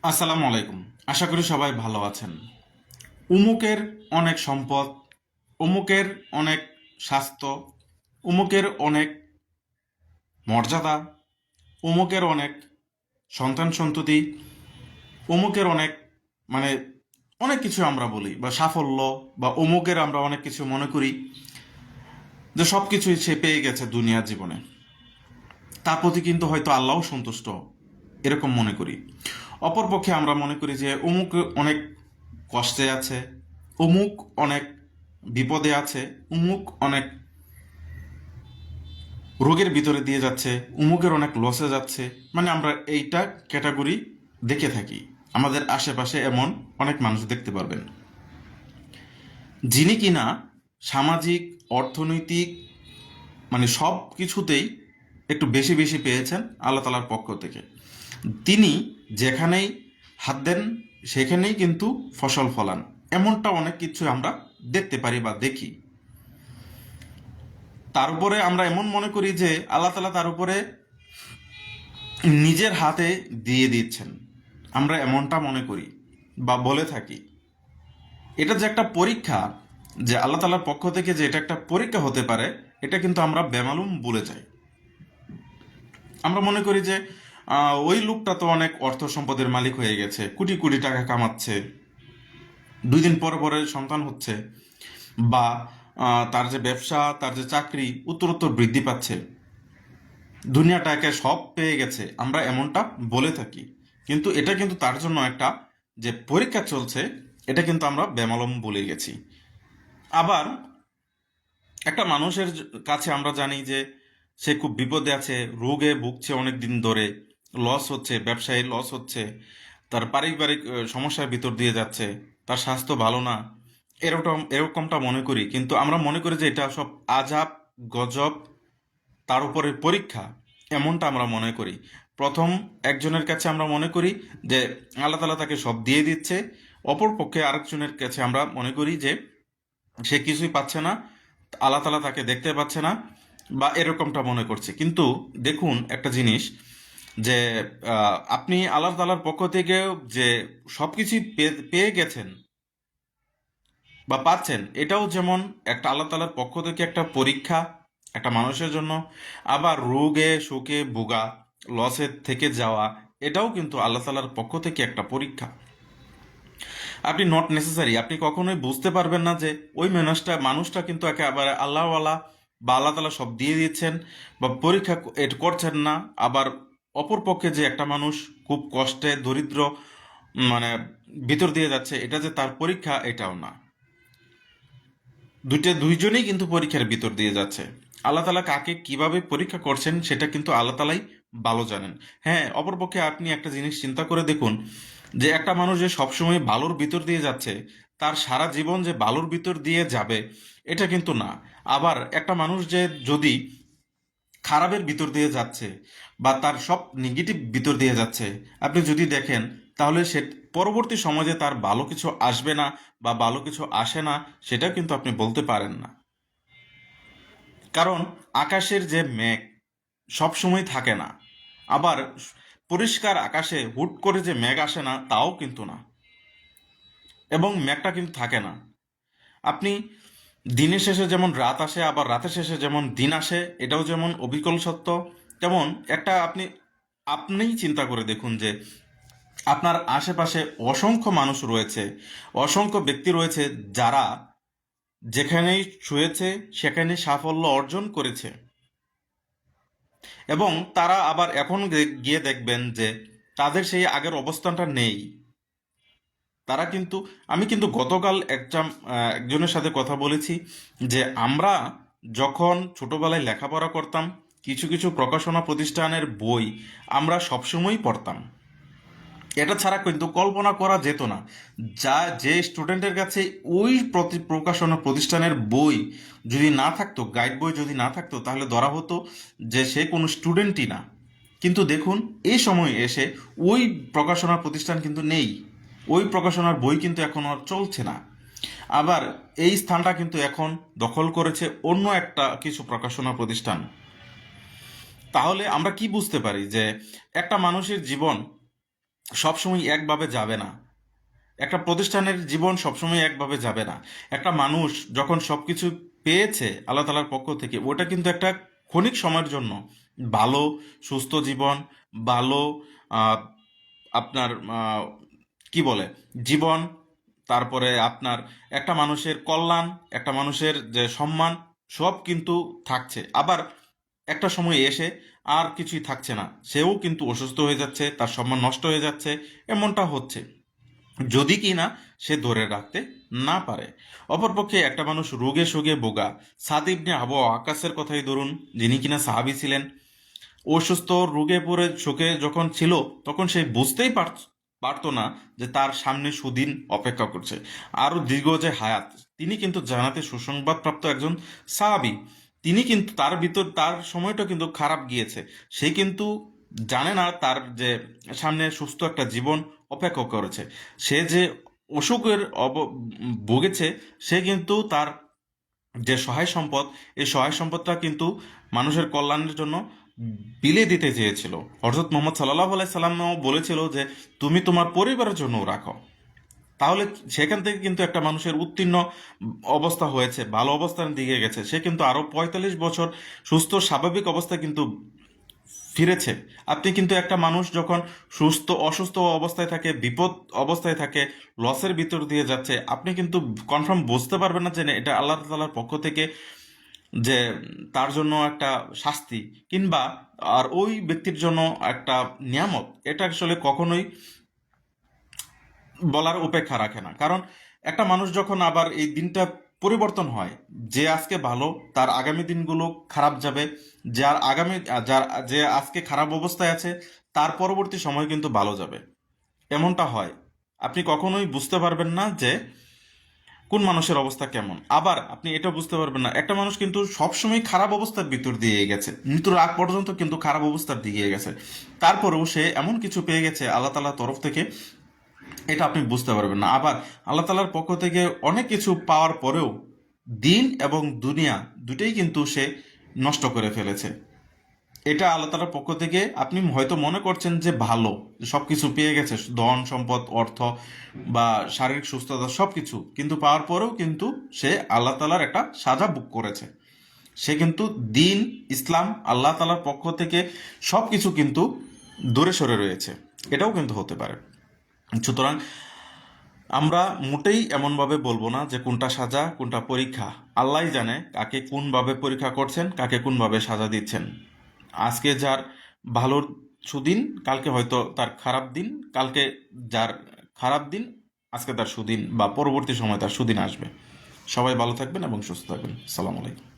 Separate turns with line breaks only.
আসসালামু আলাইকুম। আশা করি সবাই ভালো আছেন। উমুকের অনেক সম্পদ, উমুকের অনেক স্বাস্থ্য, উমুকের অনেক মর্যাদা, উমুকের অনেক সন্তান সন্ততি, উমুকের অনেক মানে অনেক কিছু আমরা বলি বা সাফল্য বা উমুকের আমরা অনেক কিছু মনে করি যে সব কিছুই সে পেয়ে গেছে দুনিয়ার জীবনে। তার প্রতি কিন্তু হয়তো আল্লাহও সন্তুষ্ট, এরকম মনে করি। অপরপক্ষে আমরা মনে করি যে অমুক অনেক কষ্টে আছে, অমুক অনেক বিপদে আছে, অমুক অনেক রোগের ভিতরে দিয়ে যাচ্ছে, অমুকের অনেক লসে যাচ্ছে। মানে আমরা এইটা ক্যাটাগরি দেখে থাকি। আমাদের আশেপাশে এমন অনেক মানুষ দেখতে পারবেন যিনি কিনা সামাজিক, অর্থনৈতিক মানে সব কিছুতেই একটু বেশি বেশি পেয়েছেন আল্লাহ তালার পক্ষ থেকে। তিনি যেখানেই হাত দেন সেখানেই কিন্তু ফসল ফলান। এমনটা অনেক কিছু আমরা দেখতে পারি বা দেখি। তার উপরে আমরা এমন মনে করি যে আল্লাহ তালা তার উপরে নিজের হাতে দিয়ে দিচ্ছেন। আমরা এমনটা মনে করি বা বলে থাকি। এটা যে একটা পরীক্ষা, যে আল্লাহ তালার পক্ষ থেকে যে এটা একটা পরীক্ষা হতে পারে, এটা কিন্তু আমরা বেমালুম ভুলে যাই। আমরা মনে করি যে ওই লোকটা তো অনেক অর্থ সম্পদের মালিক হয়ে গেছে, কোটি কোটি টাকা কামাচ্ছে, 2 দিন পরে পরে সন্তান হচ্ছে, বা তার যে ব্যবসা, তার যে চাকরি উত্তরোত্তর বৃদ্ধি পাচ্ছে, দুনিয়াটাকে সব পেয়ে গেছে, আমরা এমনটা বলে থাকি। কিন্তু এটা কিন্তু তার জন্য একটা যে পরীক্ষা চলছে, এটা কিন্তু আমরা বেমালম বলে গেছি। আবার একটা মানুষের কাছে আমরা জানি যে সে খুব বিপদে আছে, রোগে ভুগছে অনেক দিন ধরে, লস হচ্ছে, ব্যবসায়ী লস হচ্ছে, তার পারিবারিক সমস্যার ভিতর দিয়ে যাচ্ছে, তার স্বাস্থ্য ভালো না, এরকমটা মনে করি। কিন্তু আমরা মনে করি যে এটা সব আজাব, গজব, তার উপরে পরীক্ষা, এমনটা আমরা মনে করি। প্রথম একজনের কাছে আমরা মনে করি যে আল্লাহ তালা তাকে সব দিয়ে দিচ্ছে, অপর পক্ষে আরেকজনের কাছে আমরা মনে করি যে সে কিছুই পাচ্ছে না, আল্লাহ তালা তাকে দেখতে পাচ্ছে না, বা এরকমটা মনে করছে। কিন্তু দেখুন একটা জিনিস, যে আপনি আল্লাহ তালার পক্ষ থেকে যে সব কিছুই পেয়ে গেছেন বা পাচ্ছেন, এটাও যেমন একটা আল্লাহ তালার পক্ষ থেকে একটা পরীক্ষা একটা মানুষের জন্য। আবার রোগে সুখে ভোগা, লসের থেকে যাওয়া, এটাও কিন্তু আল্লাহ তালার পক্ষ থেকে একটা পরীক্ষা। আপনি নট নেসেসারি, আপনি কখনোই বুঝতে পারবেন না যে ওই মানুষটা কিন্তু একেবারে আল্লাহওয়ালা, বা আল্লাহ তালা সব দিয়ে দিচ্ছেন, বা পরীক্ষা এটা করছেন না। আবার অপর পক্ষে যে একটা মানুষ খুব কষ্টে দরিদ্র মানে ভিতর দিয়ে যাচ্ছে, এটা যে তার পরীক্ষা, এটাও না। দুইজনেই কিন্তু পরীক্ষার ভিতর দিয়ে যাচ্ছে। আল্লাহ তালা কাকে কিভাবে পরীক্ষা করছেন সেটা কিন্তু আল্লাহ তালাই ভালো জানেন। হ্যাঁ, অপরপক্ষে আপনি একটা জিনিস চিন্তা করে দেখুন, যে একটা মানুষ যে সবসময় ভালোর ভিতর দিয়ে যাচ্ছে, তার সারা জীবন যে ভালোর ভিতর দিয়ে যাবে, এটা কিন্তু না। আবার একটা মানুষ যে যদি খারাপের ভিতর দিয়ে যাচ্ছে, বা তার সব নেগেটিভ ভিতর দিয়ে যাচ্ছে, আপনি যদি দেখেন, তাহলে সে পরবর্তী সমাজে তার ভালো কিছু আসবে না বা ভালো কিছু আসে না, সেটা কিন্তু আপনি বলতে পারেন না। কারণ আকাশের যে মেঘ সব সময় থাকে না, আবার পরিষ্কার আকাশে হুট করে যে মেঘ আসে না, তাও কিন্তু না। এবং মেঘটা কিন্তু থাকে না। আপনি দিনের শেষে যেমন রাত আসে, আবার রাতের শেষে যেমন দিন আসে, এটাও যেমন অবিকল সত্য। তেমন একটা আপনিই চিন্তা করে দেখুন যে আপনার আশেপাশে অসংখ্য মানুষ রয়েছে, অসংখ্য ব্যক্তি রয়েছে, যারা যেখানেই শুয়েছে সেখানে সাফল্য অর্জন করেছে, এবং তারা আবার এখন গিয়ে দেখবেন যে তাদের সেই আগের অবস্থানটা নেই। তারা কিন্তু, আমি কিন্তু গতকাল একজনের সাথে কথা বলেছি, যে আমরা যখন ছোটবেলায় লেখাপড়া করতাম, কিছু কিছু প্রকাশনা প্রতিষ্ঠানের বই আমরা সবসময়ই পড়তাম। এটা ছাড়া কিন্তু কল্পনা করা যেত না যে স্টুডেন্টের কাছে ওই প্রকাশনা প্রতিষ্ঠানের বই যদি না থাকতো, গাইড বই যদি না থাকতো, তাহলে ধরা হতো যে সে কোনো স্টুডেন্টই না। কিন্তু দেখুন, এই সময় এসে ওই প্রকাশনা প্রতিষ্ঠান কিন্তু নেই, ওই প্রকাশনার বই কিন্তু এখন আর চলছে না। আবার এই স্থানটা কিন্তু এখন দখল করেছে অন্য একটা কিছু প্রকাশনা প্রতিষ্ঠান। তাহলে আমরা কি বুঝতে পারি যে একটা মানুষের জীবন সবসময় একভাবে যাবে না। একটা প্রতিষ্ঠানের জীবন সবসময় একভাবে যাবে না। একটা মানুষ যখন সবকিছু পেয়েছে আল্লাহ তাআলার পক্ষ থেকে, ওটা কিন্তু একটা ক্ষণিক সময়ের জন্য। ভালো সুস্থ জীবন, ভালো আহ, আপনার কি বলে জীবন, তারপরে আপনার একটা মানুষের কল্যাণ, একটা মানুষের যে সম্মান, সব কিন্তু থাকছে। আবার একটা সময় এসে আর কিছুই থাকছে না, সেও কিন্তু অসুস্থ হয়ে যাচ্ছে, তার সম্মান নষ্ট হয়ে যাচ্ছে, এমনটা হচ্ছে যদি কিনা সে ধরে রাখতে না পারে। অপরপক্ষে একটা মানুষ রোগে শোগে বোগা, সাদ ইবনে আবু ওয়াক্কাসের কথাই ধরুন, যিনি কিনা সাহাবী ছিলেন। অসুস্থ রোগে পড়ে শোকে যখন ছিল, তখন সে বুঝতেই পারতো না যে তার সামনে সুদিন অপেক্ষা করছে, আরো দীর্ঘ যে হায়াত। তিনি কিন্তু জান্নাতে সুসংবাদপ্রাপ্ত একজন সাহাবী। তিনি কিন্তু তার ভিতর তার সময়টা কিন্তু খারাপ গিয়েছে। সে কিন্তু জানে না তার যে সামনে সুস্থ একটা জীবন অপেক্ষা করেছে। সে যে অসুখের ভুগেছে, সে কিন্তু তার যে সহায় সম্পদ, এই সহায় সম্পদটা কিন্তু মানুষের কল্যাণের জন্য বিলিয়ে দিতে চেয়েছিল। হযরত মুহাম্মদ সাল্লাল্লাহু আলাইহি সাল্লামও বলেছিল যে তুমি তোমার পরিবারের জন্য রাখো। তাহলে সেখান থেকে কিন্তু একটা মানুষের উত্তীর্ণ অবস্থা হয়েছে, ভালো অবস্থার দিকে গেছে। সে কিন্তু আরো ৪৫ বছর সুস্থ স্বাভাবিক অবস্থায় কিন্তু ফিরেছে। আপনি কিন্তু একটা মানুষ যখন অসুস্থ অবস্থায় থাকে, বিপদ অবস্থায় থাকে, লসের ভিতর দিয়ে যাচ্ছে, আপনি কিন্তু কনফার্ম বুঝতে পারবেন না যে না, এটা আল্লাহ তাআলার পক্ষ থেকে যে তার জন্য একটা শাস্তি, কিংবা আর ওই ব্যক্তির জন্য একটা নিয়ামত। এটা আসলে কখনোই বলার অপেক্ষা রাখে না। কারণ একটা মানুষ যখন আবার এই দিনটা পরিবর্তন হয়, যে আজকে ভালো তার আগামী দিনগুলো খারাপ যাবে, যার যে আজকে খারাপ অবস্থায় আছে তার পরবর্তী সময় কিন্তু ভালো যাবে, এমনটা হয়। আপনি কখনোই বুঝতে পারবেন না যে কোন মানুষের অবস্থা কেমন। আবার আপনি এটা বুঝতে পারবেন না, একটা মানুষ কিন্তু সবসময় খারাপ অবস্থার ভিতর দিয়ে গেছে, মৃত্যুর আগ পর্যন্ত কিন্তু খারাপ অবস্থার দিকে গেছে, তারপরেও সে এমন কিছু পেয়ে গেছে আল্লাহ তাআলার তরফ থেকে, এটা আপনি বুঝতে পারবেন না। আবার আল্লাহ তাআলার পক্ষ থেকে অনেক কিছু পাওয়ার পরেও দিন এবং দুনিয়া দুটেই কিন্তু সে নষ্ট করে ফেলেছে। এটা আল্লাহ তাআলার পক্ষ থেকে আপনি হয়তো মনে করছেন যে ভালো, সবকিছু পেয়ে গেছে, ধন সম্পদ অর্থ বা শারীরিক সুস্থতা সবকিছু, কিন্তু পাওয়ার পরেও কিন্তু সে আল্লাহ তাআলার একটা সাজা ভোগ করেছে। সে কিন্তু দিন ইসলাম আল্লাহ তাআলার পক্ষ থেকে সবকিছু কিন্তু দূরে সরে রয়েছে, এটাও কিন্তু হতে পারে। সুতরাং আমরা মোটেই এমনভাবে বলবো না যে কোনটা সাজা কোনটা পরীক্ষা। আল্লাহই জানে কাকে কোনভাবে পরীক্ষা করছেন, কাকে কোনভাবে সাজা দিচ্ছেন। আজকে যার ভালোর সুদিন, কালকে হয়তো তার খারাপ দিন, কালকে যার খারাপ দিন, আজকে তার সুদিন, বা পরবর্তী সময় তার সুদিন আসবে। সবাই ভালো থাকবেন এবং সুস্থ থাকবেন। সালাম আলাইকুম।